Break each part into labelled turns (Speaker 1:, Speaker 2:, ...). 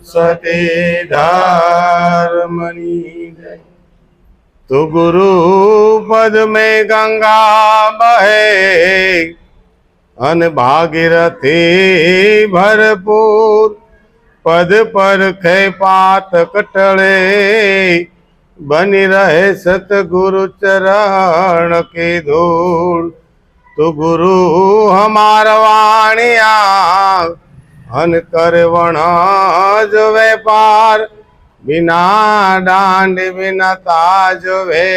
Speaker 1: सती धर्मनी तो गुरु पद में गंगा बहे अन भागीरथी भरपूर पद पर खे पात कटले बनी रहे सतगुरु चरण की धूल तो गुरु हमार वाणिया अन करवण जो व्यापार बिना डांड बिना ताज वे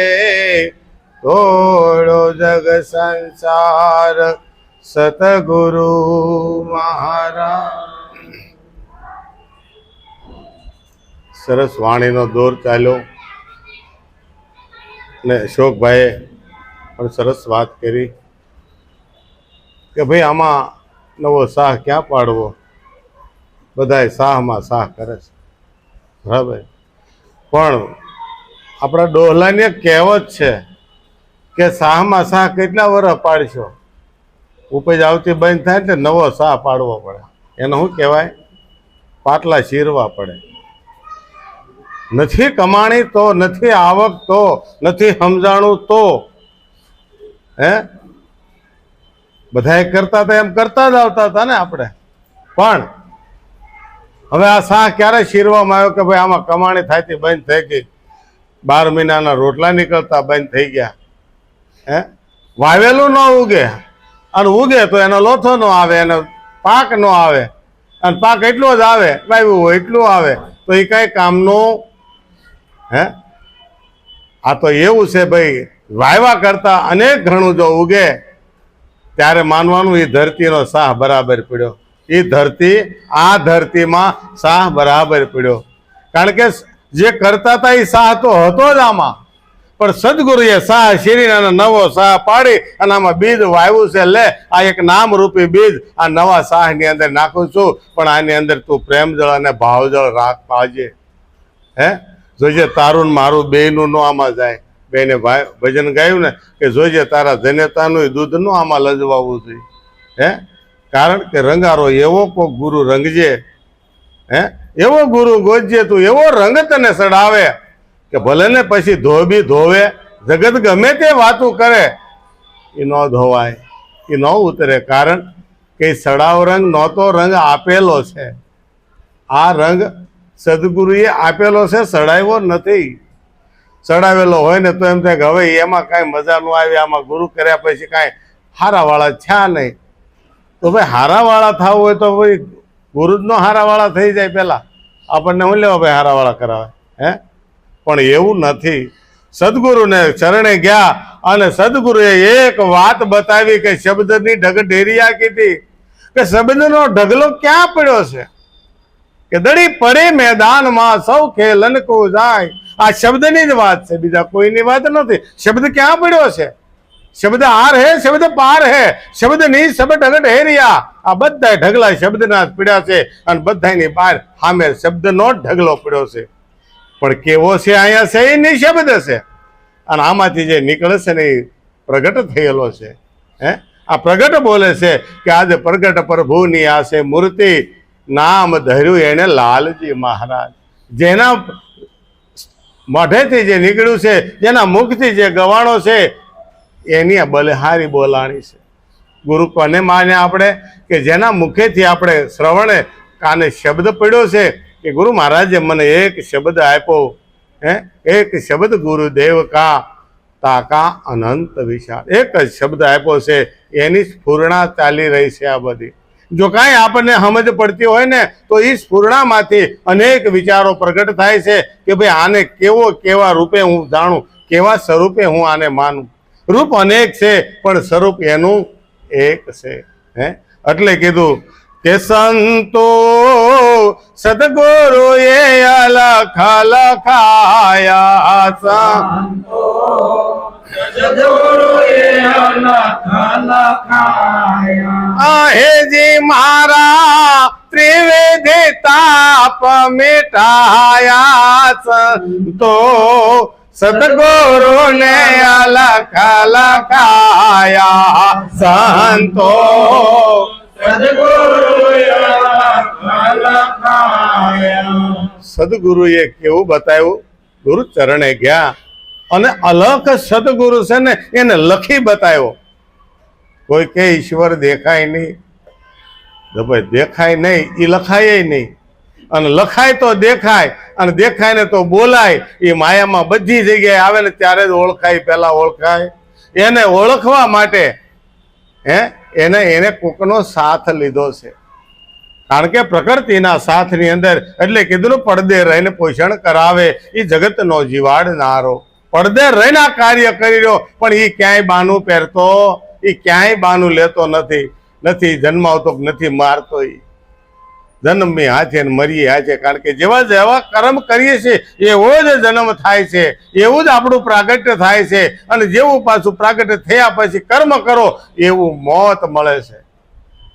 Speaker 1: तोड़ो जग संसार सतगुरु महाराज। सरस वाणी नो दौर चाल्यो ने अशोक भाई पण सरस बात करी કે ભાઈ આમાં નવો સાહ ક્યાં પાડવો, બધાય સાહમાં સાહ કરે છે, બરાબર. પણ આપણા ડોહલાની એક કહેવત છે કે સાહમાં સાહ કેટલા વર્ષ પાડશો, ઉપજ આવતી બંધ થાય એટલે નવો સાહ પાડવો પડે. એને શું કહેવાય? પાટલા ચીરવા પડે. નથી કમાણી તો, નથી આવક તો, નથી સમજાણું તો હે બધા કરતા હતા એમ કરતા જ આવતા હતા ને આપણે. પણ હવે આ સાહ ક્યારે શીરવામાં આવ્યો કે ભાઈ આમાં કમાણી થાયતી બંધ થઈ ગઈ, 12 મહિનાના રોટલા નીકળતા બંધ થઈ ગયા. હે વાવેલું ન ઉગે અને ઉગે તો એનો લોથો ન આવે, એનો પાક ન આવે, અને પાક એટલો જ આવે, વાવ્યું હોય એટલું આવે તો એ કઈ કામનું? હે આ તો એવું છે ભાઈ, વાવ્યા કરતા અનેક ઘણું જો ઉગે ત્યારે માનવાનું એ ધરતીનો સાહ બરાબર પડ્યો, એ ધરતી આ ધરતીમાં સાહ બરાબર પડ્યો. કારણ કે જે કરતા હતા એ સાહ તો હતો જ આમાં, પણ સદગુરુએ સાહ શીરીને નવો સાહ પાડી અને આમાં બીજ વાવ્યું છે. લે આ એક નામરૂપી બીજ આ નવા સાહની અંદર નાખું છું, પણ આની અંદર તું પ્રેમ જળ અને ભાવ જળ રાખ પાજે. હે જોજે તારું મારું બેયનું નો આમાં જાય. બેને ભાઈ ભજન ગાયું ને કે જોજે તારા જનેતાનું દૂધ નું આમાં લજવાવું જોઈએ. હે કારણ કે રંગારો એવો કોક ગુરુ રંગજે, હે એવો ગુરુ ગોજે તું, એવો રંગ તને સડાવે કે ભલે ને પછી ધોબી ધોવે, જગત ગમે તે વાતું કરે એ ન ધોવાય, એ ન ઉતરે. કારણ કે સડાવ રંગ નહોતો, રંગ આપેલો છે. આ રંગ સદગુરુએ આપેલો છે, સડાવ્યો નથી. ચડાવેલો હોય ને તો એમ થાય કે હવે એમાં કાંઈ મજા ન આવી, આમાં ગુરુ કર્યા પછી કાંઈ હારાવાળા થયા નહીં. તો ભાઈ હારાવાળા થવું હોય તો ભાઈ ગુરુ જ નો હારાવાળા થઈ જાય. પહેલા આપણને શું લેવા ભાઈ હારાવાળા કરાવે? હે પણ એવું નથી. સદગુરુને ચરણે ગયા અને સદગુરુએ એક વાત બતાવી કે શબ્દની ઢગઢેરિયા કીધી કે શબ્દનો ઢગલો ક્યાં પડ્યો છે કે દડી પડે મેદાનમાં સૌ ખેલનકો જાય. આ શબ્દની જ વાત છે, બીજા કોઈની વાત નથી. શબ્દ ક્યાં પડ્યો છે? શબ્દ આર હે, શબ્દ પાર હે, શબ્દ ની શબ્દ ઢગટ હેરિયા. આ બધા ઢગલા શબ્દના પીડ્યા છે અને બધાની બહાર સામે શબ્દનો ઢગલો પડ્યો છે. પણ કેવો છે અહીંયા છે એ નિશબ્દ છે, અને આમાંથી જે નીકળે છે ને એ પ્રગટ થયેલો છે. હે આ પ્રગટ બોલે છે કે આજે પ્રગટ પ્રભુની આ છે મૂર્તિ, નામ ધર્યું એને લાલજી મહારાજ. જેના મોઢેથી જે નીકળ્યું છે, જેના મુખથી જે ગવાણો છે એની બલહારી બોલાણી છે. ગુરુ કોને માને આપણે? કે જેના મુખેથી આપણે શ્રવણે કાને શબ્દ પડ્યો છે કે ગુરુ મહારાજે મને એક શબ્દ આપ્યો. હે એક શબ્દ ગુરુદેવ કા તાકા અનંત વિશાળ, એક જ શબ્દ આપ્યો છે, એની સ્ફૂર્ણા ચાલી રહી છે. આ બધી જો કાંઈ આપણને સમજ પડતી હોય ને તો એ સ્ફૂર્ણામાંથી અનેક વિચારો પ્રગટ થાય છે કે ભાઈ આને કેવા રૂપે હું જાણું, કેવા સ્વરૂપે હું આને માનું. રૂપ અનેક છે પણ સ્વરૂપ એનું એક છે. હે એટલે કીધું કે સંતો સદગુરુએ અલખ લખાયા, સંતો હેજી મારા ત્રિવેદી તાપ મિટાયા. સંતો સદગુરુ ને અલખ લખાયા, સંતો સદગુરુ સદગુરુએ કેવું બતાવ્યું? ગુરુ ચરણે ગયા અને અલખ સદગુરુ છે ને એને લખી બતાવ્યો. કોઈ કે ઈશ્વર દેખાય નહીં, તો ભાઈ દેખાય નહીં એ લખાય નહીં, અને લખાય તો દેખાય, અને દેખાય ને તો બોલાય. એ માયામાં બધી જગ્યાએ આવે ને ત્યારે જ ઓળખાય, પહેલા ઓળખાય. એને ઓળખવા માટે એને કોકનો સાથ લીધો છે. કારણ કે પ્રકૃતિના સાથની અંદર એટલે કીધું પડદે રહીને પોષણ કરાવે એ જગતનો જીવાડનારો. પડદે રહીને આ કાર્ય કરી રહ્યો, પણ એ ક્યાંય બાનું પહેરતો, એ ક્યાંય બાનું લેતો નથી જન્માવતો, નથી મારતો. એ જન્મી હાથે ને મરીએ હાથે. કારણ કે જેવા જેવા કર્મ કરીએ છીએ એવો જ જન્મ થાય છે, એવું જ આપણું પ્રાગટ્ય થાય છે. અને જેવું પાછું પ્રાગટ્ય થયા પછી કર્મ કરો એવું મોત મળે છે.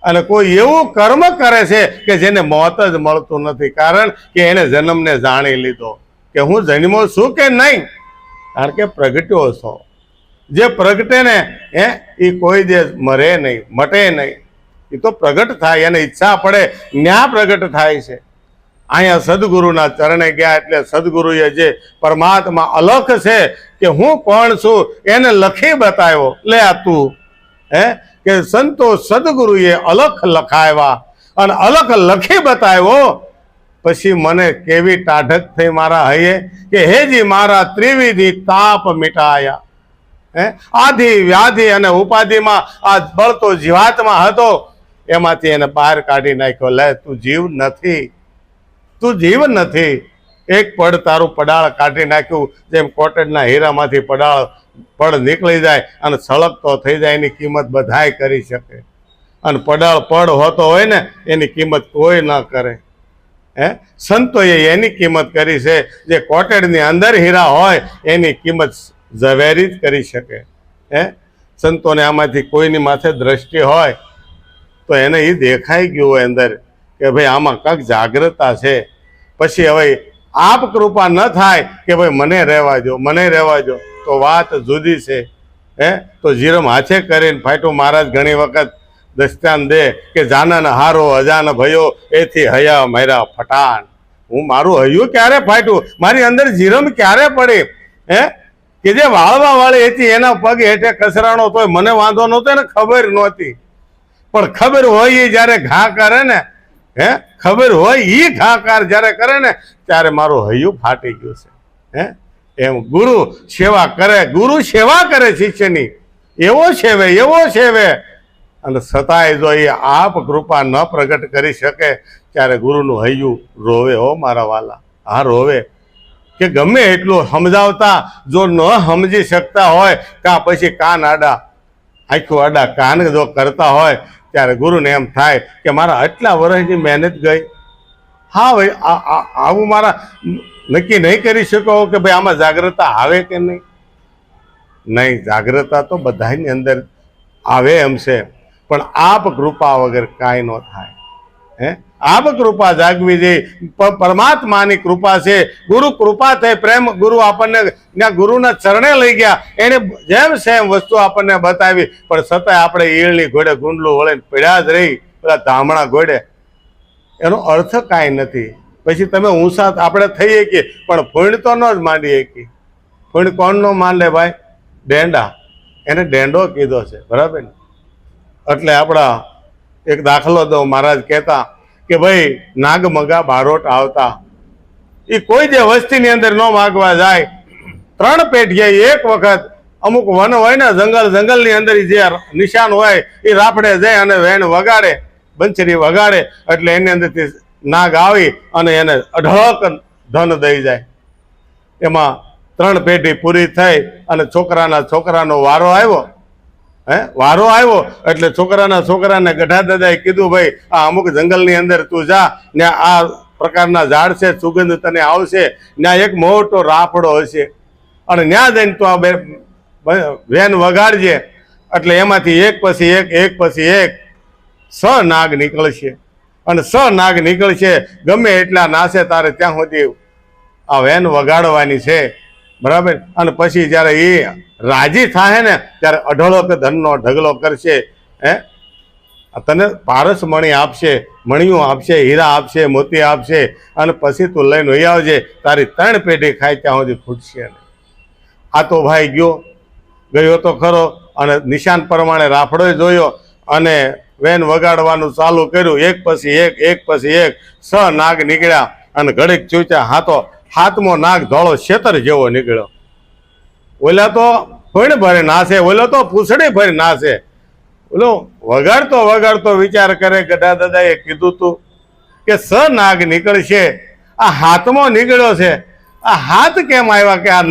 Speaker 1: અને કોઈ એવું કર્મ કરે છે કે જેને મોત જ મળતું નથી. કારણ કે એને જન્મને જાણી લીધો કે હું જન્મો છું કે નહીં. કારણ કે પ્રગટ્યો છો. જે પ્રગટે ને એ કોઈ દે મરે નહીં, મટે નહીં. એ તો પ્રગટ થાય, એને ઈચ્છા પડે ન્યા પ્રગટ થાય છે. અહીંયા સદગુરુના ચરણે ગયા એટલે સદગુરુએ જે પરમાત્મા અલખ છે કે હું કોણ છું એને લખી બતાવ્યો. લે આ તું કે સંતો સદગુરુએ અલખ લખાવ્યા અને અલખ લખી બતાવ્યો. પછી મને કેવી ટાઢક થઈ મારા હૈયે કે હેજી મારા ત્રિવિધિ તાપ મિટાયા. આધિ વ્યાધિ અને ઉપાધિમાં આ બળતો જીવાત્મા હતો, એમાંથી એને બહાર કાઢી નાખ્યો. લે તું જીવ નથી, તું જીવ નથી. એક પડ તારું પડાળ કાઢી નાખ્યું. જેમ કોટેડના હીરામાંથી પડ નીકળી જાય અને સળગતો થઈ જાય, એની કિંમત બધાય કરી શકે. અને પડાળ પડ હોતો હોય ને એની કિંમત કોઈ ન કરે. સંતોએ એની કિંમત કરી છે. જે કોટેડની અંદર હીરા હોય એની કિંમત ઝવેરી જ કરી શકે. સંતોને આમાંથી કોઈની માથે દ્રષ્ટિ હોય તો એને એ દેખાઈ ગયું હોય અંદર કે ભાઈ આમાં કંઈક જાગ્રતા છે. પછી હવે આપ કૃપા ન થાય કે ભાઈ મને રહેવા દો, મને રહેવા દો, તો વાત જુદી છે. તો જીરમ હાથે કરીને ફાટું મહારાજ ઘણી વખત દસ્તાન દે કે જાનન હારો અજાન ભયો એથી હયા મારા ફટાણ. હું મારું હૈયું ક્યારે ફાટ્યું, મારી અંદર જીરમ ક્યારે પડી? કે જે વાળવા વાળી હતી એના પગ હેઠે કસરાણો તોય મને વાંધો નહોતો, એને ખબર નહોતી. પણ ખબર હોય એ જયારે ઘા કરે ને, ખબર હોય એ ઘાકાર જયારે કરે ને ત્યારે મારું હૈયું ફાટી ગયું છે. એમ ગુરુ સેવા કરે, ગુરુ સેવા કરે શિષ્યની, એવો સેવે, એવો સેવે. અને છતાંય જો એ આપ કૃપા ન પ્રગટ કરી શકે ત્યારે ગુરુનું હૈયું રોવે. હો મારા વાલા, હા રોવે. કે ગમે એટલું સમજાવતા જો ન સમજી શકતા હોય કાં પછી કાન આડા, આખું આડા કાન જો કરતા હોય ત્યારે ગુરુને એમ થાય કે મારા આટલા વર્ષની મહેનત ગઈ. હા ભાઈ, આવું મારા નક્કી નહીં કરી શકો કે ભાઈ આમાં જાગ્રતા આવે કે નહીં. નહીં, જાગ્રતા તો બધાની અંદર આવે એમ છે, પણ આપ કૃપા વગર કાંઈ ન થાય. આપ કૃપા જાગવી જોઈએ. પરમાત્માની કૃપા છે. ગુરુ કૃપા થઈ, પ્રેમ ગુરુ આપણને ત્યાં ગુરુના ચરણે લઈ ગયા. એને જેમ સેમ વસ્તુ આપણને બતાવી, પણ છતાંય આપણે ઈળની ઘોડે ગુંડલું વળીને પીડ્યા જ રહી, પેલા ધામણા ઘોડે. એનો અર્થ કાંઈ નથી. પછી તમે ઊંસા આપણે થઈએ કે પણ ફૂણ તો ન જ માંડીએ કે. ફૂણ કોણ નો માંડે ભાઈ? ડેંડા. એને ડેંડો કીધો છે, બરાબર ને? એટલે આપણા એક દાખલો દો. મહારાજ કહેતા કે ભાઈ નાગમગા બારોટ આવતા, એ કોઈ જે વસ્તીની અંદર ન માગવા જાય, 3 પેઢીએ એક વખત અમુક વન હોય ને, જંગલની અંદર જે નિશાન હોય એ રાફડે જાય અને વેણ વગાડે, બંછરી વગાડે, એટલે એની અંદરથી નાગ આવી અને એને અઢળક ધન દઈ જાય. એમાં 3 પેઢી પૂરી થઈ અને છોકરાનો વારો આવ્યો. વારો આવ્યો એટલે છોકરાને ગઢા દાદાએ કીધું ભાઈ આ અમુક જંગલની અંદર તું જા, ને આ પ્રકારના ઝાડ છે, સુગંધ તને આવશે, ત્યાં એક મોટો રાફડો હશે, અને ત્યાં જઈને તું આ વેન વગાડજે. એટલે એમાંથી એક પછી એક 6 નાગ નીકળશે, અને 6 નાગ નીકળશે. ગમે એટલા નાશે તારે ત્યાં સુધી આ વેન વગાડવાની છે, બરાબર? અને પછી જયારે એ રાજી થાય ને ત્યારે અઢળક ધનનો ઢગલો કરશે. તને પારસ મણી આપશે, મણીઓ આપશે, હીરા આપશે, મોતી આપશે, અને પછી તું લઈને વહી આવજે. તારી 3 પેઢી ખાય ત્યાં સુધી ખૂટશે નહીં. આ તો ભાઈ ગયો તો ખરો, અને નિશાન પ્રમાણે રાફડો જોયો અને વેન વગાડવાનું ચાલુ કર્યું. એક પછી એક 6 નાગ નીકળ્યા અને ઘડીક ચૂચ્યા. હાથમો નાગ ધોળો શેતર જેવો નીકળ્યો. ઓલા તો ફણ ભરે નાશે, ઓલો તો પૂછડી ભરી નાશે. ઓલો વગાડતો વિચાર કરે, ગઢા દાદાએ કીધું તું કે 6 નાગ નીકળશે, આ હાથમાં નીકળ્યો છે. આ હાથ કેમ આવ્યા? કે આ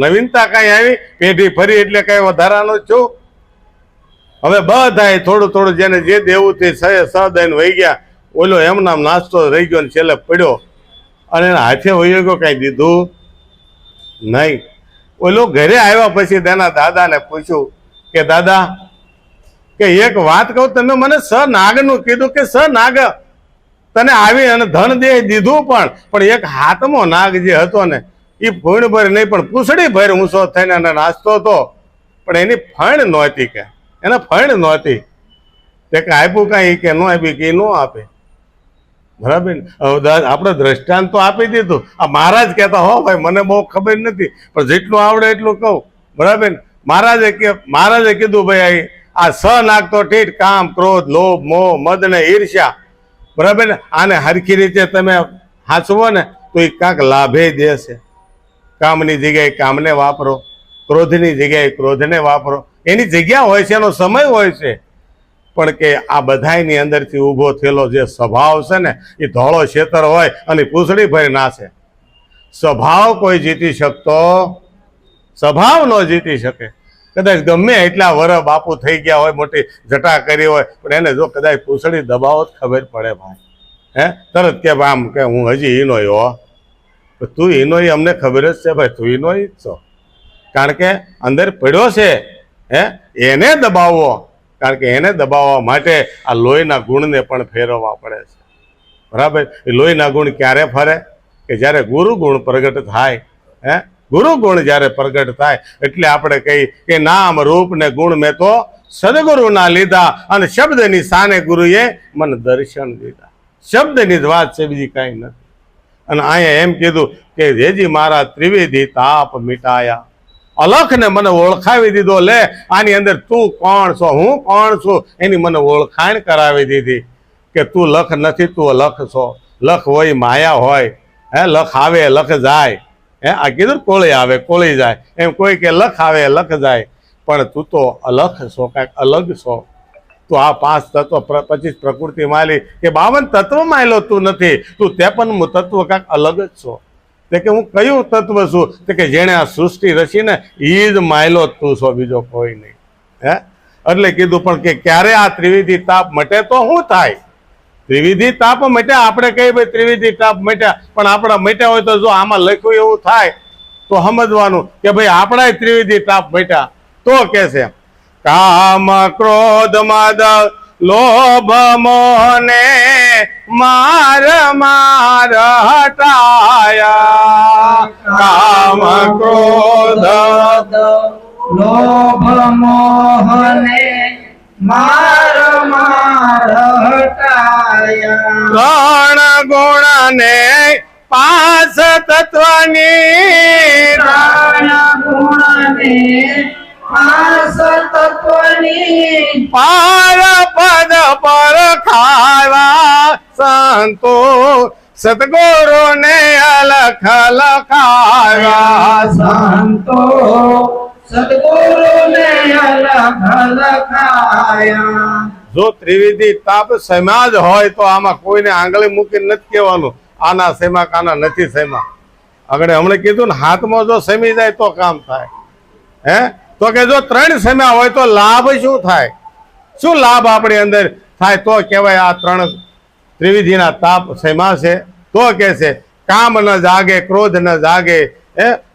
Speaker 1: નવીનતા કઈ આવી? પેઢી ફરી એટલે કઈ વધારાનો છું? હવે બધાય થોડું જેને જે દેવું તે સ દઈને વહી ગયા. ઓલો એમ નામ નાસ્તો રહી ગયો ને છેલ્લે પડ્યો અને એના હાથે વહી ગયો, કઈ દીધું નહીં. ઓલો ઘરે આવ્યા પછી તેના દાદાને પૂછ્યું કે દાદા, કે એક વાત કહું, તમે મને 6 નાગનું કીધું કે 6 નાગ તને આવી અને ધન દે દીધું, પણ એક હાથમાં નાગ જે હતો ને એ ફૂણ ભર નહીં પણ પૂછડી ભર ઊંચો થઈને અને નાચતો હતો, પણ એની ફણ નહોતી. કે એને ફણ નહોતી. તે કે આપ્યું કાંઈ કે ન આપી? કે ન આપે. બરાબર. આપણે દ્રષ્ટાંત તો આપી દીધું. આ મહારાજ કહેતા, હો ભાઈ મને બહુ ખબર નથી પણ જેટલું આવડે એટલું કહું. બરાબર. મહારાજે કીધું ભાઈ આ 6 નાગ તો ઠીક, કામ, ક્રોધ, લોભ, મોહ, મદ ને ઈર્ષ્યા. બરાબર ને? આને હરખી રીતે તમે હાંચવો ને તો એ કાંક લાભે દેશે. કામની જગ્યાએ કામને વાપરો, ક્રોધની જગ્યાએ ક્રોધને વાપરો. એની જગ્યા હોય છે, એનો સમય હોય છે. પણ કે આ બધાની અંદરથી ઊભો થયેલો જે સ્વભાવ છે ને એ ધોળો શેતર હોય અને પૂંછડી ભરી નાશે. સ્વભાવ કોઈ જીતી શકતો, સ્વભાવ ન જીતી શકે. કદાચ ગમે એટલા વરસ બાપુ થઈ ગયા હોય, મોટી જટા કરી હોય, પણ એને જો કદાચ પૂંછડી દબાવો જ ખબર પડે ભાઈ. તરત કે આમ કે હું હજી ઈનોય હો. તું ઈનોય અમને ખબર જ છે ભાઈ, તું ઈનોય જ છો. કારણ કે અંદર પડ્યો છે, એને દબાવવો. કારણ કે એને દબાવવા માટે આ લોહીના ગુણને પણ ફેરવવા પડે છે. બરાબર. એ લોહીના ગુણ ક્યારે ફરે? કે જ્યારે ગુરુ ગુણ પ્રગટ થાય. ગુરુ ગુણ જ્યારે પ્રગટ થાય એટલે આપણે કહી કે નામ રૂપ ને ગુણ મેં તો સદગુરુના લીધા અને શબ્દની સાને ગુરુએ મને દર્શન દીધા. શબ્દની જ વાત છે, બીજી કાંઈ નથી. અને અહીંયા એમ કીધું કે જેજી મારા ત્રિવેદી તાપ મિટાયા. અલખને મને ઓળખાવી દીધો. લે આની અંદર તું કોણ છો, હું કોણ છું, એની મને ઓળખાણ કરાવી દીધી. કે તું લખ નથી, તું અલખ છો. લખ હોય માયા હોય. લખ આવે લખ જાય. આ કીધું કોળી આવે કોળી જાય. એમ કોઈ કે લખ આવે લખ જાય, પણ તું તો અલખ છો, કાંઈક અલગ છો. તું આ 5 તત્વ 25 પ્રકૃતિ માલી કે 52 તત્વ માયલો તું નથી. તું 53મું તત્વ કાંઈક અલગ જ છો. તે કે હું કયું તત્વ છું? તે કે જેણે આ સૃષ્ટિ રચી ને એ જ માયલો તું છો, બીજો કોઈ નહીં. એટલે કીધું પણ કે ક્યારે આ ત્રિવિધિ તાપ મટે તો શું થાય? ત્રિવિધિ તાપ મટ્યા, આપણે કહીએ ભાઈ ત્રિવિધિ તાપ મટ્યા, પણ આપણા મટ્યા હોય તો જો આમાં લખ્યું એવું થાય તો સમજવાનું કે ભાઈ આપણા ત્રિવિધિ તાપ મટ્યા. તો કે છે કામ ક્રોધ મદ લોભ મોહને માર હટાયા. કામ ક્રોધ
Speaker 2: લોભ મોહને માર હટાયા.
Speaker 1: 3 ગુણ ને 5 તત્વની
Speaker 2: 3 ગુણ ને 5 તત્વની
Speaker 1: પાર પદ પર ખાવા સંતો સદગુરુ ને અલખ લખાવ્યા.
Speaker 2: સંતો સદગુરુ ને અલખ લખાયા.
Speaker 1: જો ત્રિવિધિ તાપ સમાજ હોય તો આમાં કોઈને આંગળી મૂકીને નથી કહેવાનું આના સેમા કાના નથી સેમા. આગળ હમણાં કીધું ને હાથમાં જો સમી જાય તો કામ થાય. તો કે જો 3 સેમા હોય તો લાભ શું થાય? શું લાભ આપણી અંદર થાય? તો કહેવાય આ 3 ત્રિવિધિના તાપ સેમા છે. તો કે છે કામ ન જાગે, ક્રોધ ન જાગે,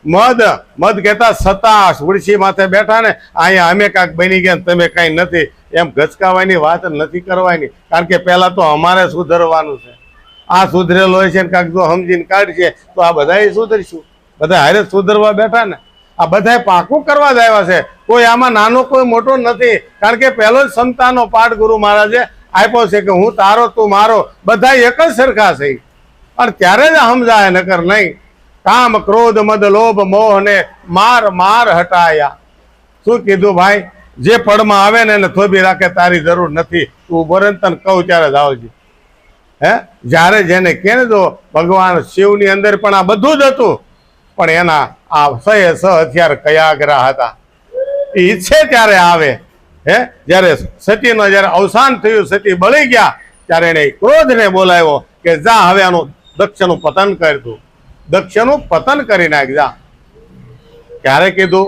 Speaker 1: મદ કહેતા સતા ઉડસી માથે બેઠા ને અહીંયા અમે કાંઈક બની ગયા તમે કાંઈ નથી એમ ગચકાવાની વાત નથી કરવાની. કારણ કે પહેલા તો અમારે સુધરવાનું છે. આ સુધરેલો હોય છે ને કાંઈક જો સમજીને કાઢશે તો આ બધા સુધરીશું. બધા હારે સુધરવા બેઠા ને. આ બધા પાકું કરવા જ આવ્યા છે. કોઈ આમાં નાનો કોઈ મોટો નથી. કારણ કે પહેલો જ ક્ષમતાનો પાઠ ગુરુ મહારાજે આપ્યો છે કે હું તારો તું મારો, બધા એક જ સરખા છે. અને ત્યારે જ સમજાય, નકર નહીં. કામ ક્રોધ મદ લોભ મોહ ને માર માર હટાયા. શું કીધું ભાઈ? જે પડમાં આવે ને એને થોભી રાખે તારી જરૂર નથી, તું બોરે તને કહું ત્યારે જ આવજે. જ્યારે જેને કે ને, જો ભગવાન શિવની અંદર પણ આ બધું જ હતું, પણ એના આ સહે હથિયાર કયાગ્રા હતા. એ ઈચ્છે ત્યારે આવે. જ્યારે સતીનો જ્યારે અવસાન થયું, સતી બળી ગયા, ત્યારે એને ક્રોધને બોલાવ્યો કે જા હવે આનું દક્ષનું પતન કરી દઉં, દક્ષનું પતન કરી નાખ જા. ક્યારે કીધું?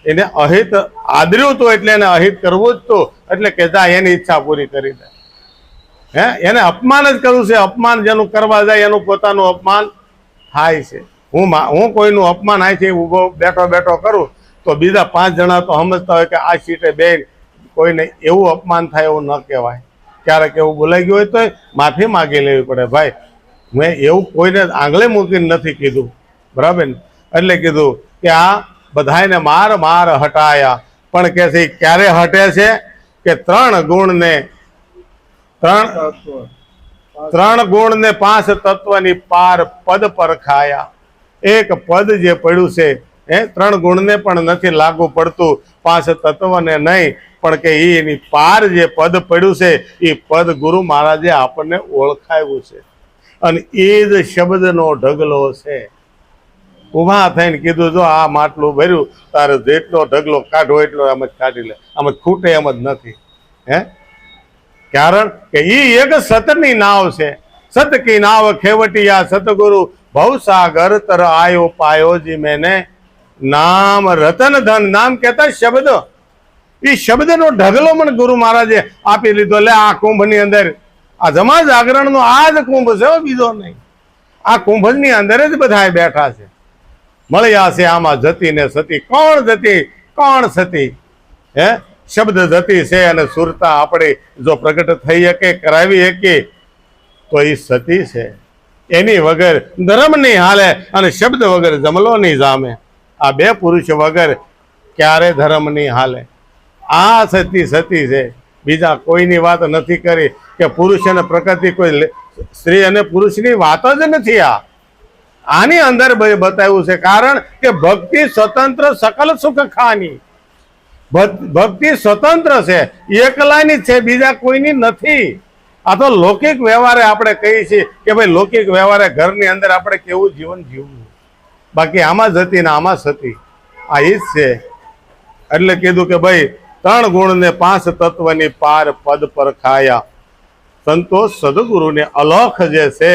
Speaker 1: એને અહિત આદર્યું હતું એટલે એને અહિત કરવું જ હતું, એટલે કે જા એની ઈચ્છા પૂરી કરી દે. એને અપમાન જ કરવું છે. અપમાન જેનું કરવા જાય એનું પોતાનું અપમાન થાય છે. હું કોઈનું અપમાન અહીંથી ઊભો બેઠો બેઠો કરું તો બીજા 5 જણા તો સમજતા હોય કે આ સીટે બે કોઈને એવું અપમાન થાય એવું ન કહેવાય. ક્યારેક એવું બોલાઈ ગયું હોય તો માફી માગી લેવી પડે. ભાઈ મેં એવું કોઈને આંગળે મૂકીને નથી કીધું, બરાબર ને? એટલે કીધું કે આ બધાને માર માર હટાયા. પણ કે છે ક્યારે હટે છે? કે 3 ગુણને 3 ગુણને 5 તત્વની પાર પદ પર ખાયા. એક પદ જે પડ્યું છે 3 ગુણને પણ નથી લાગુ પડતું, 5 તત્વને નહીં, પણ કે એની પાર જે પદ પડ્યું છે એ પદ ગુરુ મહારાજે આપણને ઓળખાવ્યું છે. અને એ જ શબ્દનો ઢગલો છે. ઊભા થઈને કીધું, જો આ માટલું ભર્યું, તારે જેટલો ઢગલો કાઢો એટલો આમ જ કાઢી લે, આમ જ ખૂટે એમ જ નથી. કારણ કે એ એક સતની નાવ છે. સત કી નાવ ખેવટિયા સતગુરુ ભવસાગર તર આયો પાયો જી મેને નામ રતન ધન. નામ કહેતા શબ્દ. એ શબ્દનો ઢગલો પણ ગુરુ મહારાજે આપી લીધો. એટલે આ કુંભની અંદર આ જમા જાગરણનો આ જ કુંભ છે, બીજો નહીં. આ કુંભની અંદર જ બધા બેઠા છે. મળ્યા છે આમાં જતી ને સતી. કોણ જતી કોણ સતી? શબ્દ જતી છે અને સુરતા આપણે જો પ્રગટ થઈ શકે, કરાવી શકીએ તો એ સતી છે. એની વગર ધર્મ નહીં હાલે અને શબ્દ વગર જમલો નહીં જામે. આ 2 પુરુષ વગર ક્યારે ધર્મ નહીં હાલે. આ સતી સતી છે. બીજા કોઈની વાત નથી કરી કે પુરુષ અને પ્રકૃતિ, કોઈ સ્ત્રી અને પુરુષની વાત જ નથી. આની અંદર બતાવ્યું છે. કારણ કે ભક્તિ સ્વતંત્ર સકલ સુખ ખાની. ભક્તિ સ્વતંત્ર છે, એકલાની છે, બીજા કોઈની નથી. આ તો લૌકિક વ્યવહારે આપણે કહીએ છીએ કે ભાઈ લૌકિક વ્યવહારે ઘરની અંદર આપણે કેવું જીવન જીવવું. બાકી આમાં જતી ને આમાં સતી, આ એ જ છે. એટલે કીધું કે ભાઈ 3 ગુણ ને 5 તત્વની પાર પદ પર ખાયા. સંતોષ સદગુરુને અલખ જે છે,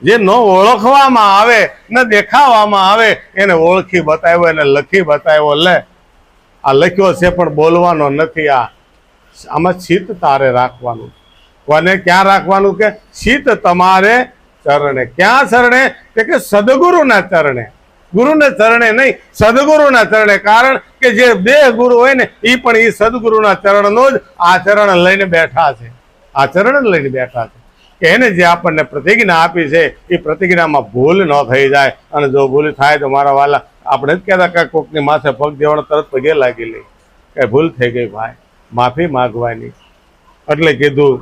Speaker 1: જે ન ઓળખવામાં આવે ન દેખાવામાં આવે, એને ઓળખી બતાવ્યો, એને લખી બતાવ્યો. લે આ લખ્યો છે પણ બોલવાનો નથી. આમાં ચિત્ત તારે રાખવાનું. કોને ક્યાં રાખવાનું? કે ચિત્ત તમારે ચરણે. ક્યાં ચરણે? કે સદગુરુના ચરણે. ગુરુના ચરણે નહીં, સદગુરુના ચરણે. કારણ કે જે 2 ગુરુ હોય ને એ પણ એ સદગુરુના ચરણનો જ આચરણ લઈને બેઠા છે. આચરણ લઈને બેઠા છે કે એને જે આપણને પ્રતિજ્ઞા આપી છે એ પ્રતિજ્ઞામાં ભૂલ ન થઈ જાય. અને જો ભૂલ થાય તો મારા વાલા આપણે જ કહેતા કે કોકની માથે પગ દેવાનો તરત પગે લાગી લે કે ભૂલ થઈ ગઈ ભાઈ, માફી માગવાની. એટલે કીધું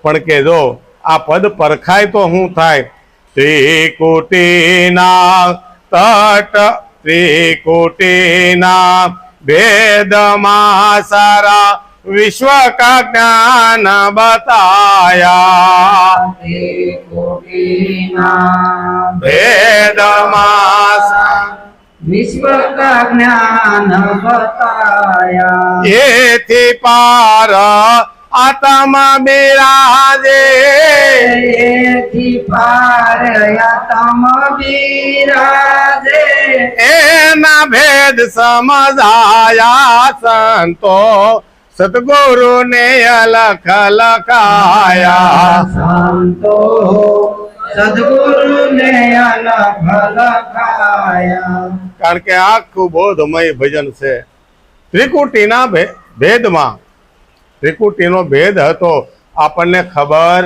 Speaker 1: પણ કે જો આ પદ પરખાય તો શું થાય? ત્રિકુટીના તટ ત્રિકુટીના ભેદમાં સારા વિશ્વ કા જ્ઞાન બતાયા. ભેદમાં
Speaker 2: વિશ્વ કા જ્ઞાન બતાયા.
Speaker 1: એથી પાર આત્મ બિરાજે.
Speaker 2: એથી પાર આત્મ બિરાજે.
Speaker 1: એના ભેદ સમજાયા સંતો સદગુરુ ને અલખ લખાયા.
Speaker 2: સંતો સદગુરુ ને અલખ લખાયા.
Speaker 1: કારણ કે આખું બોધમય ભજન છે. ત્રિકુટીના ભેદમાં ત્રિકુટીનો ભેદ હતો આપણને ખબર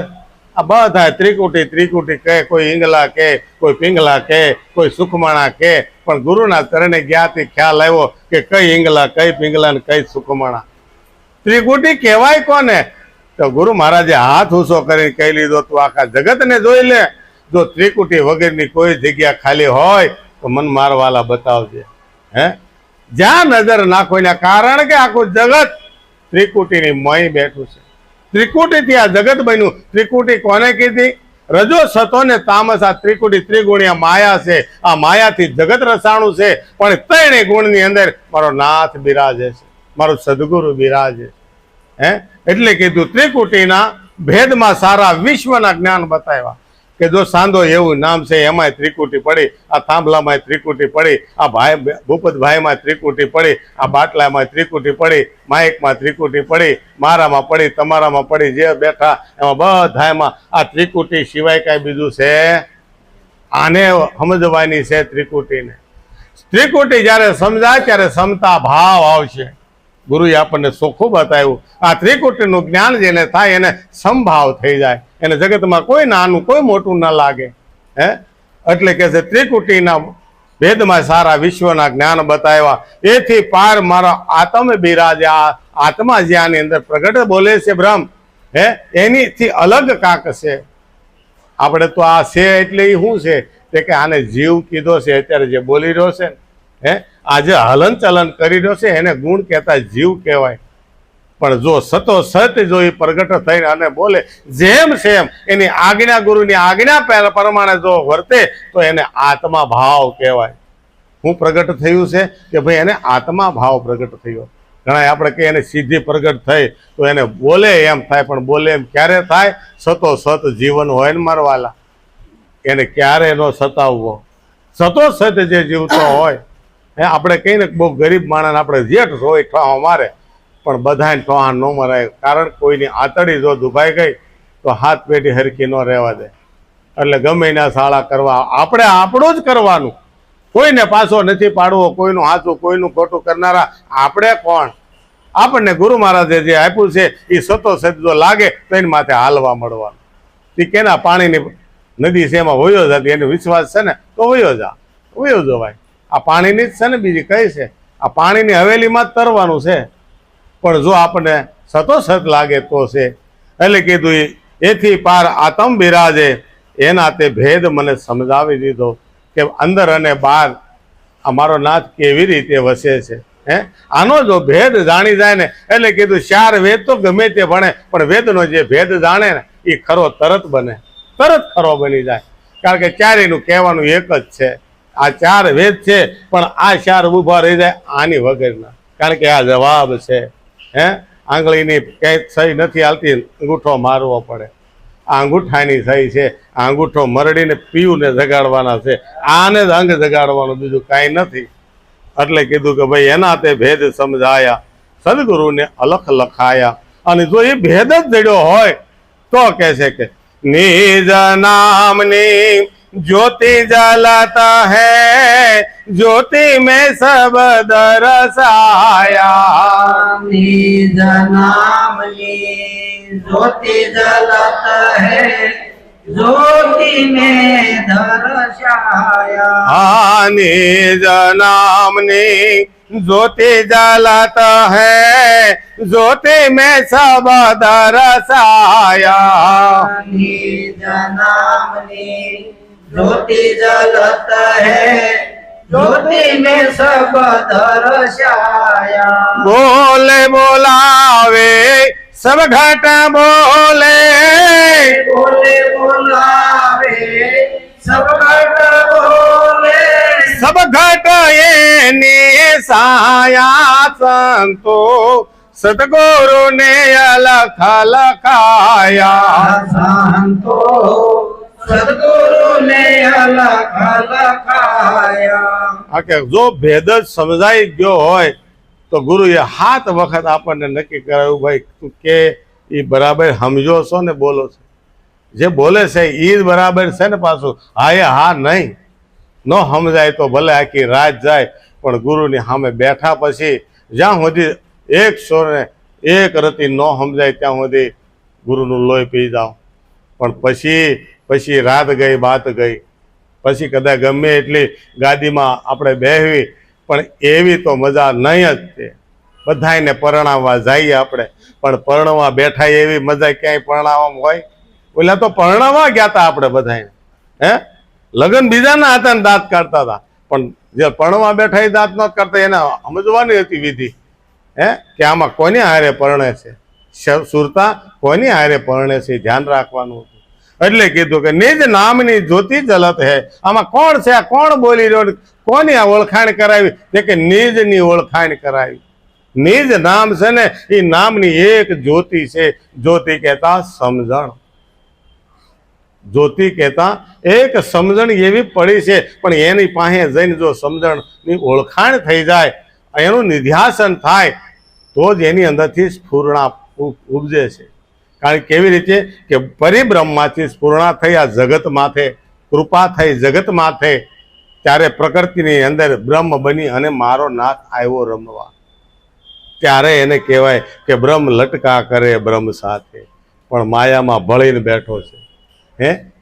Speaker 1: આ બધા ત્રિકુટી ત્રિકુટી કહે, કોઈ ઈંગલા કહે, કોઈ પિંગલા કહે, કોઈ સુખમાણા કહે, પણ ગુરુના ચરણે ગ્યાથી ખ્યાલ આવ્યો કે કઈ ઈંગલા, કઈ પિંગલા ને કઈ સુખમાણા. ત્રિકુટી કહેવાય કોને? તો ગુરુ મહારાજે હાથ ઊંચો કરીને કહી લીધો, તું આખા જગતને જોઈ લે, જો ત્રિકુટી વગરની કોઈ જગ્યા ખાલી હોય તો મન મારવાલા બતાવજે. હે, જ્યાં નજર નાખો એના, કારણ કે આખું જગત ત્રિકુટીની મોય બેઠું છે. ત્રિકુટીથી આ જગત બન્યું. ત્રિકુટી કોને કીધી? રજો સતો ને તામસ, આ ત્રિકુટી ત્રિગુણિયા માયા છે. આ માયાથી જગત રસાણું છે, પણ ત્રણેય ગુણની અંદર મારો નાથ બિરાજે છે, મારો સદગુરુ બિરાજે છે. હે, એટલે કીધું ત્રિકુટીના ભેદમાં સારા વિશ્વના જ્ઞાન બતાવ્યા કે જો સાંધો એવું નામ છે, એમાંય ત્રિકુટી પડી, આ થાંભલામાં ત્રિકુટી પડી, આ ભાઈ ભૂપતભાઈમાં ત્રિકુટી પડી, આ બાટલામાં ત્રિકુટી પડી, માઇકમાં ત્રિકુટી પડી, મારામાં પડી, તમારામાં પડી, જે બેઠા એમાં બધામાં આ ત્રિકુટી સિવાય કાંઈ બીજું છે? આને સમજવાની છે ત્રિકુટીને. ત્રિકુટી જ્યારે સમજાય ત્યારે સમતા ભાવ આવશે. ગુરુએ આપણને ચોખ્ખું બતાવ્યું. આ ત્રિકુટીનું જ્ઞાન જેને થાય એને સમભાવ થઈ જાય, એને જગતમાં કોઈ નાનું કોઈ મોટું ન લાગે. હે, એટલે કે છે ત્રિકુટીના ભેદમાં સારા વિશ્વના જ્ઞાન બતાવ્યા, એથી પાર મારો આત્મ બિરાજે. આ આત્મા જ્યાંની અંદર પ્રગટ બોલે છે બ્રહ્મ, હે, એનીથી અલગ કાંક છે. આપણે તો આ છે એટલે એ શું છે? તે કે આને જીવ કીધો છે. અત્યારે જે બોલી રહ્યો છે, હે, આજે હલન ચલન કરી રહ્યો છે, એને ગુણ કહેતા જીવ કહેવાય. પણ જો સતો સત જો એ પ્રગટ થઈને અને બોલે જેમ છે એમ, એની આજ્ઞા, ગુરુની આજ્ઞા પ્રમાણે જો વર્તે તો એને આત્મા ભાવ કહેવાય. હું પ્રગટ થયું છે કે ભાઈ એને આત્મા ભાવ પ્રગટ થયો. ઘણા આપણે કહીએ એને સિદ્ધિ પ્રગટ થઈ તો એને બોલે એમ થાય, પણ બોલે એમ ક્યારે થાય? સતો સત જીવન હોય ને મારવાલા, એને ક્યારે ન સતાવવો. સતો સત જે જીવતો હોય, હે, આપણે કહીએ ને બહુ ગરીબ માણસ આપણે જેઠ હોય ઠોહા મારે, પણ બધાને ઠોહા ન મરાય. કારણ કોઈની આતડી જો દુભાઈ ગઈ તો હાથ પેઢી હરખી ન રહેવા દે. એટલે ગમે એના શાળા કરવા, આપણે આપણું જ કરવાનું. કોઈને પાછો નથી પાડવો, કોઈનું સાચું કોઈનું ખોટું કરનારા આપણે કોણ? આપણને ગુરુ મહારાજે જે આપ્યું છે એ સતો સત જો લાગે તો એની માથે હાલવા મળવાનું. એ કેના પાણીની નદી છે એમાં વયો જતી, એનો વિશ્વાસ છે ને તો વયો જવાય. આ પાણીની જ છે ને, બીજી કઈ છે? આ પાણીની હવેલીમાં જ તરવાનું છે. પણ જો આપણને સતોસત લાગે તો છે. એટલે કીધું એથી પાર આત્મ બિરાજે, એના તે ભેદ મને સમજાવી દીધો કે અંદર અને બહાર આ મારો નાથ કેવી રીતે વસે છે. હે, આનો જો ભેદ જાણી જાય ને, એટલે કીધું 4 વેદ તો ગમે તે ભણે, પણ વેદનો જે ભેદ જાણે ને એ ખરો તરત બને, તરત ખરો બની જાય. કારણ કે ચારેયનું કહેવાનું એક જ છે. આ 4 વેદ છે, પણ આ 4 ઊભા રહી જાય આની વગરના. કારણ કે આ જવાબ છે. હે, આંગળીની ક્યાંય સહી નથી હાલતી, અંગૂઠો મારવો પડે. આ અંગૂઠાની સહી છે. આ અંગૂઠો મરડીને પીયુંને જગાડવાના છે. આને જ અંગ જગાડવાનું, બીજું કાંઈ નથી. એટલે કીધું કે ભાઈ એના તે ભેદ સમજાયા, સદગુરુને અલખ લખાયા. અને જો એ ભેદ જ જડ્યો હોય તો કહે છે કે નિજ નામની ज्योति जलता है, ज्योति में सब दरसाया।
Speaker 2: निज नामनी ज्योति जलत है, ज्योति में दर्शाया।
Speaker 1: निज नामनी ज्योति जलत है, ज्योति में सब दरसाया।
Speaker 2: निज नामनी ज्योति जलत है, ज्योति में सब दर्शाया।
Speaker 1: बोले बोलावे सब घट बोले,
Speaker 2: बोले बोलावे सब घट बोले,
Speaker 1: सब घट ये निसाया। संतो सतगुरु ने अलख लखाया।
Speaker 2: संतो सदगुरु ने अलख लखाया।
Speaker 1: કે જો ભેદ જ સમજાઈ ગયો હોય તો ગુરુએ 7 વખત આપણને નક્કી કરાવ્યું, ભાઈ તું કે એ બરાબર સમજો છો ને બોલો છો? જે બોલે છે એ જ બરાબર છે ને? પાછું હા એ હા નહીં, ન સમજાય તો ભલે આખી રાત જાય, પણ ગુરુની સામે બેઠા પછી જ્યાં સુધી એક સોરને એક રતી ન સમજાય ત્યાં સુધી ગુરુનું લોહી પી જાઓ. પણ પછી રાત ગઈ બાત ગઈ. પછી કદાચ ગમે એટલી ગાદીમાં આપણે બેહવી પણ એવી તો મજા નહીં જ તે. બધાને પરણાવવા જઈએ આપણે, પણ પરણવા બેઠા એવી મજા ક્યાંય પરણાવવામાં હોય? ઓલા તો પરણાવવા ગયા હતા આપણે બધાને, લગ્ન બીજાના હતા ને દાંત કાઢતા હતા, પણ જે પરણવા બેઠા એ દાંત ન કાઢતા એને સમજવાની હતી વિધિ, કે આમાં કોને હારે પરણે છે, સુરતા કોની હારે પરણે છે, ધ્યાન રાખવાનું હતું. એટલે કીધું કે નિજ નામની જ્યોતિ જલત હે. આમાં કોણ છે, આ કોણ બોલી રહ્યો, કોની આ ઓળખાણ કરાવી? કે નિજની ઓળખાણ કરાવી. નિજ નામ છે ને એ નામની એક જ્યોતિ છે. જ્યોતિ કહેતા સમજણ, જ્યોતિ કહેતા એક સમજણ એવી પડી છે, પણ એની પાસે જઈને જો સમજણની ઓળખાણ થઈ જાય, એનું નિધ્યાસન થાય, તો જ એની અંદરથી સ્ફૂર્ણા ઉપજે છે. કારણ કેવી રીતે કે પરિબ્રહ્મમાંથી સ્ફૂર્ણા થઈ આ જગત માથે, કૃપા થઈ જગત માથે, ત્યારે પ્રકૃતિની અંદર બ્રહ્મ બની અને મારો નાથ આવ્યો રમવા. ત્યારે એને કહેવાય કે બ્રહ્મ લટકા કરે બ્રહ્મ સાથે, પણ માયામાં ભળીને બેઠો છે.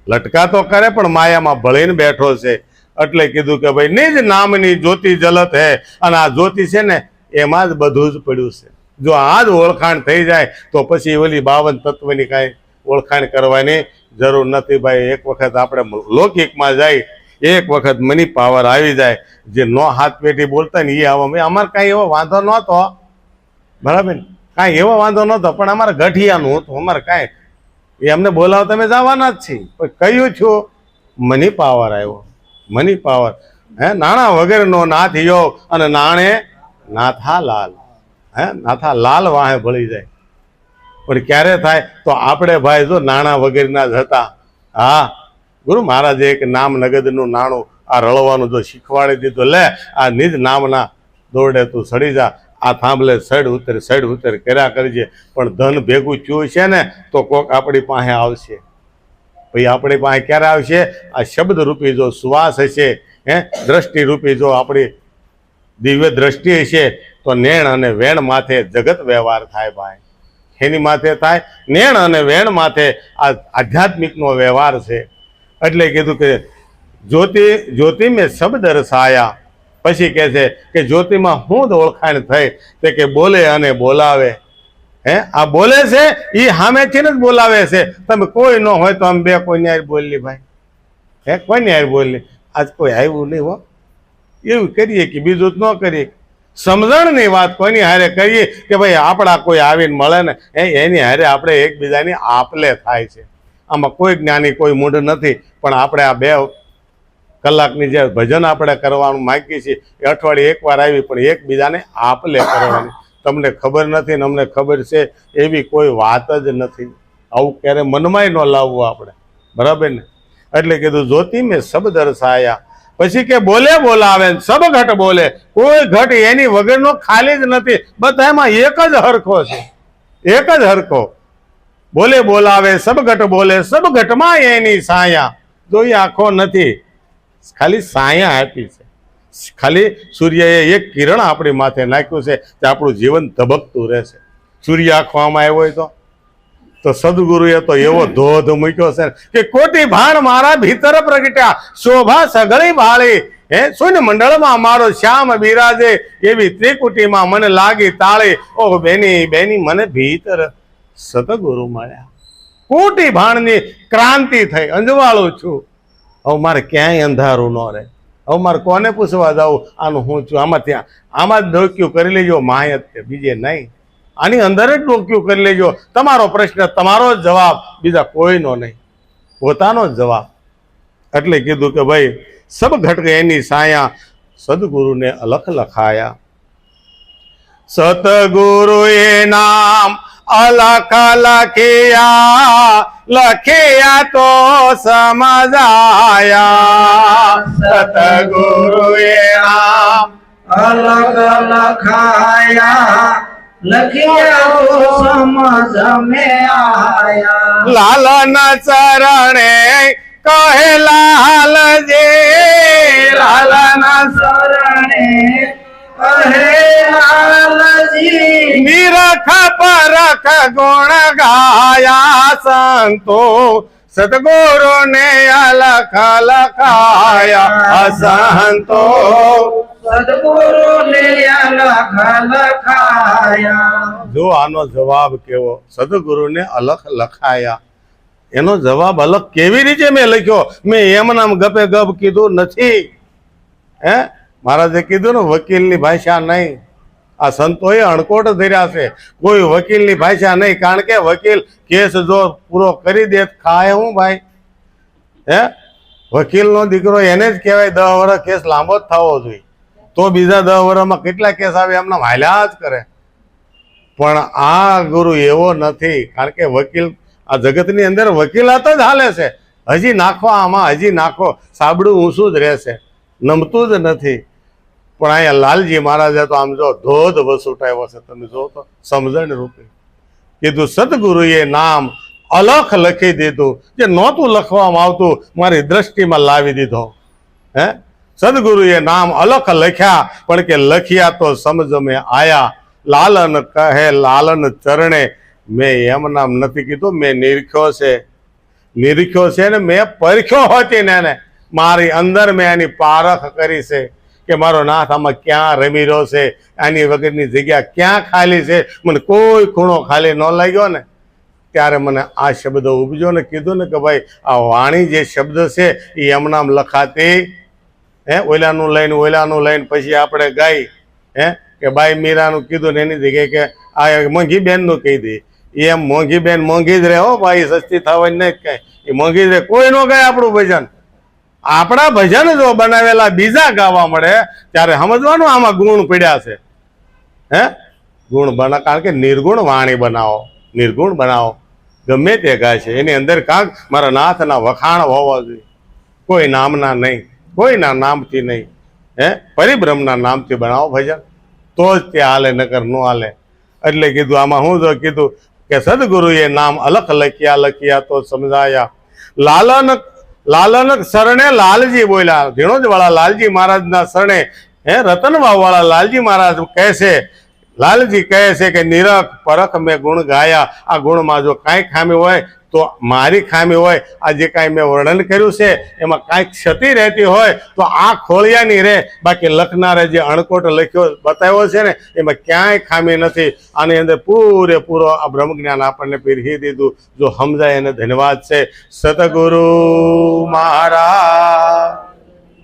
Speaker 1: લટકા તો કરે પણ માયામાં ભળીને બેઠો છે. એટલે કીધું કે ભાઈ નિજ નામની જ્યોતિ જલત હે. અને આ જ્યોતિ છે ને એમાં જ બધું જ પડ્યું છે. જો આ જ ઓળખાણ થઈ જાય તો પછી ઓલી 52 તત્વની કાંઈ ઓળખાણ કરવાની જરૂર નથી ભાઈ. એક વખત આપણે લૌકિકમાં જાય, એક વખત મની પાવર આવી જાય, જે નો હાથ પેટી બોલતા ને એ આવવા. અમારે કાંઈ એવો વાંધો નહોતો, બરાબર ને, કાંઈ એવો વાંધો નહોતો, પણ અમારે ગઠિયાનું હતું. અમારે કાંઈ એ અમને બોલાવો તમે જવાના જ છીએ. કહ્યું છું મની પાવર આવ્યો, મની પાવર. નાણાં વગરનો નાથ યોગ અને નાણે નાથા લાલ. નાથા લાલ વાહે ભળી જાય. પણ ક્યારે થાય? તો આપણે ભાઈ જો નાણાં વગરના જ હતા. ગુરુ મહારાજે એક નામ નગદનું નાણું આ રળવાનું જો શીખવાડી દીધું, લે આ નિજ નામના દોરડે તું સડી જા, આ થાંભલે સડ ઉતર કર્યા કરજે. પણ ધન ભેગું થયું છે ને તો કોક આપણી પાસે આવશે. ભાઈ આપણી પાસે ક્યારે આવશે? આ શબ્દ રૂપી જો સુવાસ હશે, દ્રષ્ટિ રૂપી જો આપણી દિવ્ય દ્રષ્ટિ હશે, તો નેણ અને વેણ માથે જગત વ્યવહાર થાય ભાઈ. એની માથે થાય નેણ અને વેણ માથે આ આધ્યાત્મિકનો વ્યવહાર છે. એટલે કીધું કે જ્યોતિ મેં શબ્દ રસાયા. પછી કહે છે કે જ્યોતિમાં શું જ ઓળખાણ થઈ? તે કે બોલે અને બોલાવે. આ બોલે છે એ સામેથી જ બોલાવે છે. તમે કોઈ ન હોય તો આમ બે કોઈને હારે બોલી ભાઈ, કોઈને હારે બોલી. આજ કોઈ આવ્યું નહીં હો, એવું કરીએ કે બીજું જ ન કરીએ. સમજણની વાત કોઈની હારે કરીએ કે ભાઈ આપણા કોઈ આવીને મળે ને એની હારે આપણે એકબીજાની આપલે થાય છે. આમાં કોઈ જ્ઞાની કોઈ મૂઢ નથી. પણ આપણે આ 2 કલાકની જે ભજન આપણે કરવાનું માંગીએ છીએ એ અઠવાડિયે એકવાર આવી, પણ એકબીજાને આપલે કરવાની. તમને ખબર નથી ને અમને ખબર છે એવી કોઈ વાત જ નથી. આવું ક્યારે મનમાંય ન લાવવું આપણે, બરાબર ને. એટલે કીધું જ્યોતિ મેં શબ્દ રસાયા. પછી કે બોલે બોલાવે, સબ ઘટ બોલે. કોઈ ઘટ એની વગરનો ખાલી જ નથી, બધામાં એક જ હરખો છે, એક જ હરખો. બોલે બોલાવે સબ ઘટ બોલે, સબ ઘટમાં એની સાયા. જો એ આખો નથી, ખાલી સાયા આપી છે. ખાલી સૂર્યએ એક કિરણ આપણી માથે નાખ્યું છે તે આપણું જીવન ધબકતું રહેશે. સૂર્ય આખો આમાં આવ્યો હોય તો સદગુરુએ તો એવો ધોધ મૂક્યો છે કે કોટી ભાણ મારા ભીતર પ્રગટ્યા, શોભા સગળી ભાળી. શૂન્ય મંડળમાં મારો શ્યામ બિરાજે, એવી ત્રિકુટીમાં મને લાગી તાળી. ઓહ બેની બેની મને ભીતર સતગુરુ મળ્યા. કોટી ભાણની ક્રાંતિ થઈ, અંજવાળું છું. હવે મારે ક્યાંય અંધારું ન રહે. હવે મારે કોને પૂછવા જાવું આનું હું છું? આમાં જ ડોક્યું કરી લેજો, માયત છે, બીજે નહીં. આની અંદર જ ડોક્યું કરી લેજો. તમારો પ્રશ્ન, તમારો જ જવાબ, બીજા કોઈનો નહીં, પોતાનો જ જવાબ. એટલે કીધું કે ભાઈ સબ ઘટ એની સાયા, સદગુરુને અલખ લખાયા. સતગુરુએ નામ અલખ લખિયા, લખિયા તો સમજાયા. સતગુરુએ નામ
Speaker 2: અલગ લખાયા, લખ્યા તો સમજ મેં આયા.
Speaker 1: લાલના ચરણે કહે લાલજે,
Speaker 2: લાલના શરણે કહે લાલજી.
Speaker 1: નિરખ પરખ ગુણ ગાયા, સંતો સદગુરુ ને અલખ લખાયા સંતો.
Speaker 2: સદગુરુ ને અલખ લખાયા.
Speaker 1: જો આનો જવાબ કેવો, સદગુરુને અલખ લખાયા, એનો જવાબ અલગ કેવી રીતે મેં લખ્યો? મેં એમ નામ ગપે ગપ કીધું નથી. હે, મહારાજે કીધું ને વકીલની ભાષા નહીં. આ સંતોએ અણકોટ ધર્યા છે, કોઈ વકીલની ભાષા નહીં. કારણ કે વકીલ કેસ જો પૂરો કરી દે ખાય હું ભાઈ? હે, વકીલનો દીકરો એને જ કહેવાય 10 વર્ષ કેસ લાંબો જ થવો જોઈએ, તો બીજા 10 વર્ષમાં કેટલા કેસ આવે એમના હાલ્યા જ કરે. પણ આ ગુરુ એવો નથી. કારણ કે વકીલ આ જગતની અંદર વકીલાત જ હાલે છે. હજી નાખો આમાં, હજી નાખો, સાબડું ઊંચું જ રહેશે, નમતું જ નથી. પણ અહીંયા લાલજી મહારાજે તો આમ જો ધોધ વસુટાવ્યો છે. તમે જો તો સમજણ રૂપે કીધું સદગુરુએ નામ અલખ લખી દીધું, જે નહોતું લખવામાં આવતું મારી દ્રષ્ટિમાં લાવી દીધો. હે, સદગુરુએ નામ અલખ લખ્યા, પણ કે લખ્યા તો સમજ મેં આયા. લાલન કહે લાલન ચરણે, મેં એમ નામ નથી કીધું, મેં નિરખ્યો છે. નિરખ્યો છે ને મેં પરખ્યો હતી ને એને. મારી અંદર મેં એની પારખ કરી છે કે મારો નાથ આમાં ક્યાં રમી રહ્યો છે, આની વગરની જગ્યા ક્યાં ખાલી છે. મને કોઈ ખૂણો ખાલી ન લાગ્યો ને, ત્યારે મને આ શબ્દ ઉપજો ને કીધું ને કે ભાઈ આ વાણી જે શબ્દ છે એ એમ નામ લખાતી. હે, ઓલાનું લઈને પછી આપણે ગાઈ. હે, કે બાઈ મીરાનું કીધું ને એની જગ્યાએ કે આ મોંઘી બેનનું કહી દે. એમ મોંઘી બેન મોંઘી જ રહે હો ભાઈ, સસ્તી થવાની નહીં કઈ. એ મોંઘી જ રહે, કોઈ ન ગાય આપણું ભજન. આપણા ભજન જો બનાવેલા બીજા ગાવા મળે ત્યારે સમજવાનું આમાં ગુણ પડ્યા છે. હે, ગુણ બના, કારણ કે નિર્ગુણ વાણી બનાવો, નિર્ગુણ બનાવો. ગમે તે ગાય છે એની અંદર કાંક મારા નાથના વખાણ હોવા જોઈએ. કોઈ નામના નહીં, કોઈના નામથી નહીં. હે, પરિબ્રહ્મના નામથી બનાવો ભજન, તો જ તે હાલે, નકર ન હાલે. એટલે કીધું આમાં હું જો કીધું કે સદગુરુએ નામ અલખ લખ્યા તો સમજાયા. લાલન શરણે લાલજી બોલ્યા. ધીણોજ વાળા લાલજી મહારાજના શરણે, હે, રતનવાવ વાળા લાલજી મહારાજ કહે છે, લાલજી કહે છે કે નિરખ પરખ મેં ગુણ ગાયા. આ ગુણમાં જો કાંઈ ખામી હોય તો મારી ખામી હોય. આ જે કાંઈ મેં વર્ણન કર્યું છે એમાં કાંઈક ક્ષતિ રહેતી હોય તો આ ખોળિયાની રહે. બાકી લખનારે જે અણકોટ લખ્યો બતાવ્યો છે ને એમાં ક્યાંય ખામી નથી. આની અંદર પૂરેપૂરો આ બ્રહ્મજ્ઞાન આપણને પીરસી દીધું. જો સમજાય એને ધન્યવાદ છે. સતગુરુ મહારાજ.